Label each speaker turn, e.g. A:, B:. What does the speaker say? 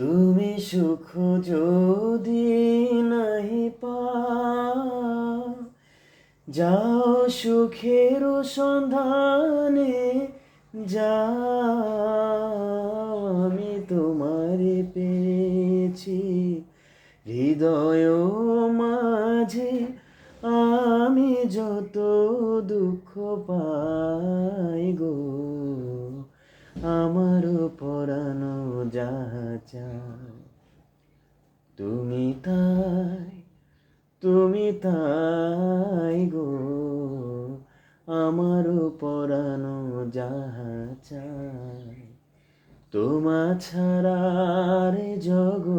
A: তুমি সুখ যদি নাহি পাও, যাও সুখের সন্ধানে যাও। আমি তোমারে পেয়েছি হৃদয় মাঝে, আমি যত দুঃখ পাই গো, আমার পরানো যাহা চায় তুমি তাই গো, আমার পরানো যাহা চায়। তোমা ছাড়ার জগৎ